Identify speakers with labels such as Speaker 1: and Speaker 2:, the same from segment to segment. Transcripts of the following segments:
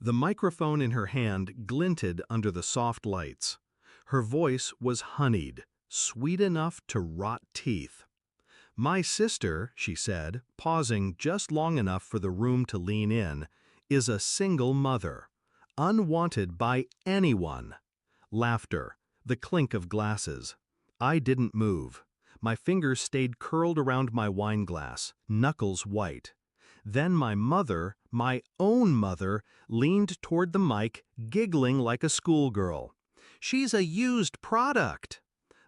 Speaker 1: The microphone in her hand glinted under the soft lights. Her voice was honeyed, sweet enough to rot teeth. "My sister," she said, pausing just long enough for the room to lean in, "is a single mother, unwanted by anyone." Laughter, the clink of glasses. I didn't move. My fingers stayed curled around my wine glass, knuckles white. Then my mother, my own mother, leaned toward the mic, giggling like a schoolgirl. "She's a used product."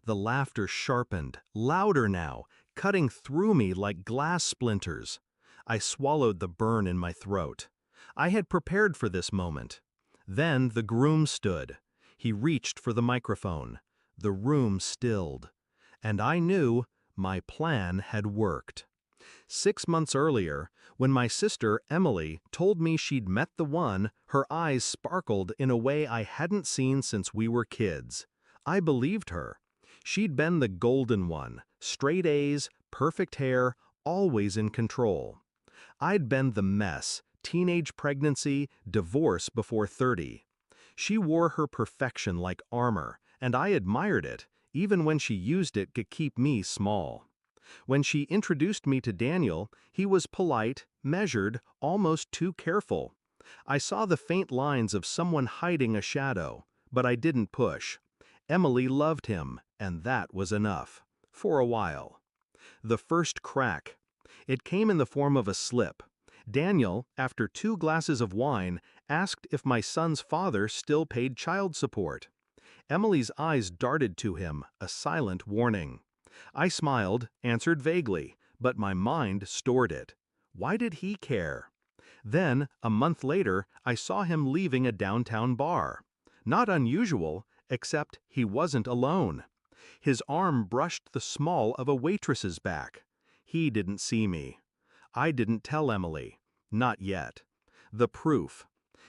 Speaker 1: The laughter sharpened, louder now, cutting through me like glass splinters. I swallowed the burn in my throat. I had prepared for this moment. Then the groom stood. He reached for the microphone. The room stilled. And I knew my plan had worked. 6 months earlier, when my sister, Emily, told me she'd met the one, her eyes sparkled in a way I hadn't seen since we were kids. I believed her. She'd been the golden one, straight A's, perfect hair, always in control. I'd been the mess, teenage pregnancy, divorce before 30. She wore her perfection like armor, and I admired it, even when she used it to keep me small. When she introduced me to Daniel, he was polite, measured, almost too careful. I saw the faint lines of someone hiding a shadow, but I didn't push. Emily loved him, and that was enough. For a while. The first crack. It came in the form of a slip. Daniel, after 2 glasses of wine, asked if my son's father still paid child support. Emily's eyes darted to him, a silent warning. I smiled, answered vaguely, but my mind stored it. Why did he care? Then, a month later, I saw him leaving a downtown bar. Not unusual, except he wasn't alone. His arm brushed the small of a waitress's back. He didn't see me. I didn't tell Emily. Not yet. The proof.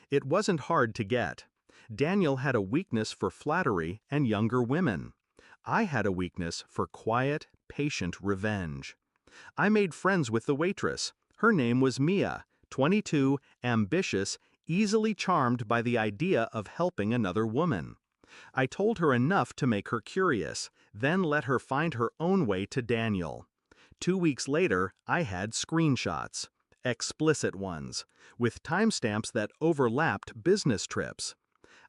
Speaker 1: It wasn't hard to get. Daniel had a weakness for flattery and younger women. I had a weakness for quiet, patient revenge. I made friends with the waitress. Her name was Mia, 22, ambitious, easily charmed by the idea of helping another woman. I told her enough to make her curious, then let her find her own way to Daniel. 2 weeks later, I had screenshots. Explicit ones, with timestamps that overlapped business trips.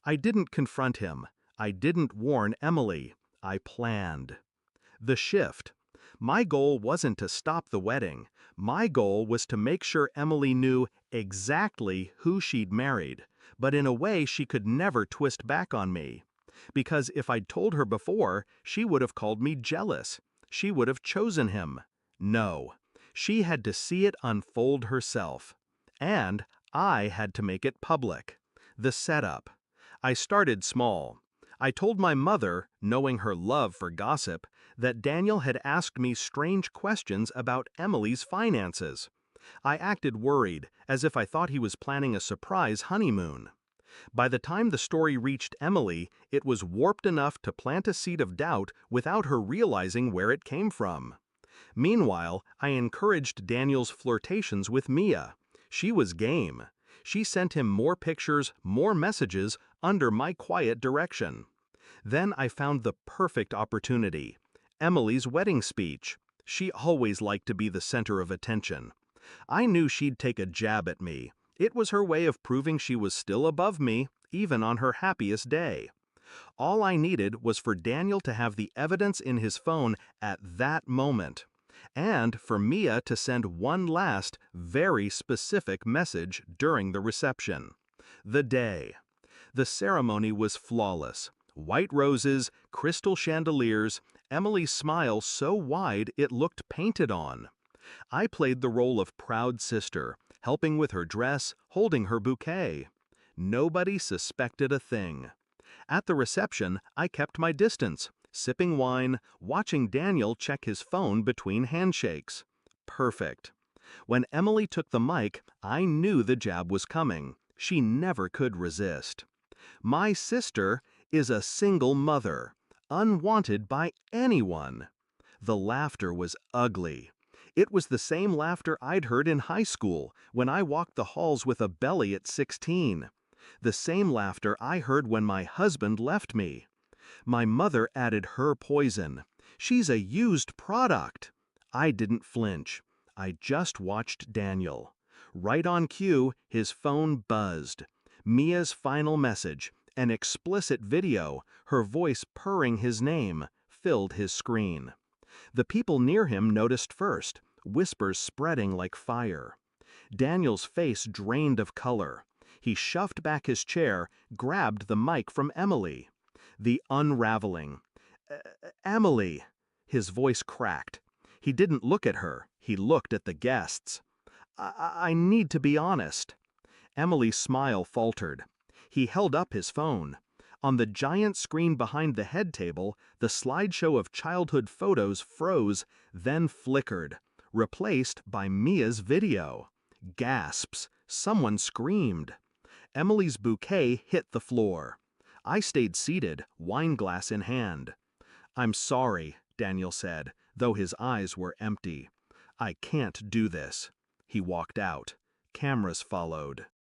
Speaker 1: I didn't confront him. I didn't warn Emily. I planned. The shift. My goal wasn't to stop the wedding. My goal was to make sure Emily knew exactly who she'd married, but in a way she could never twist back on me. Because if I'd told her before, she would have called me jealous. She would have chosen him. No. She had to see it unfold herself. And I had to make it public. The setup. I started small. I told my mother, knowing her love for gossip, that Daniel had asked me strange questions about Emily's finances. I acted worried, as if I thought he was planning a surprise honeymoon. By the time the story reached Emily, it was warped enough to plant a seed of doubt without her realizing where it came from. Meanwhile, I encouraged Daniel's flirtations with Mia. She was game. She sent him more pictures, more messages, under my quiet direction. Then I found the perfect opportunity. Emily's wedding speech. She always liked to be the center of attention. I knew she'd take a jab at me. It was her way of proving she was still above me, even on her happiest day. All I needed was for Daniel to have the evidence in his phone at that moment, and for Mia to send one last, very specific message during the reception. The day. The ceremony was flawless. White roses, crystal chandeliers, Emily's smile so wide it looked painted on. I played the role of proud sister, helping with her dress, holding her bouquet. Nobody suspected a thing. At the reception, I kept my distance, sipping wine, watching Daniel check his phone between handshakes. Perfect. When Emily took the mic, I knew the jab was coming. She never could resist. My sister is a single mother, unwanted by anyone. The laughter was ugly. It was the same laughter I'd heard in high school when I walked the halls with a belly at 16. The same laughter I heard when my husband left me. My mother added her poison. She's a used product. I didn't flinch. I just watched Daniel. Right on cue, his phone buzzed. Mia's final message, an explicit video, her voice purring his name, filled his screen. The people near him noticed first, whispers spreading like fire. Daniel's face drained of color. He shoved back his chair, grabbed the mic from Emily. The unraveling. Emily! His voice cracked. He didn't look at her, he looked at the guests. I need to be honest. Emily's smile faltered. He held up his phone. On the giant screen behind the head table, the slideshow of childhood photos froze, then flickered, replaced by Mia's video. Gasps. Someone screamed. Emily's bouquet hit the floor. I stayed seated, wineglass in hand. "I'm sorry," Daniel said, though his eyes were empty. "I can't do this." He walked out. Cameras followed.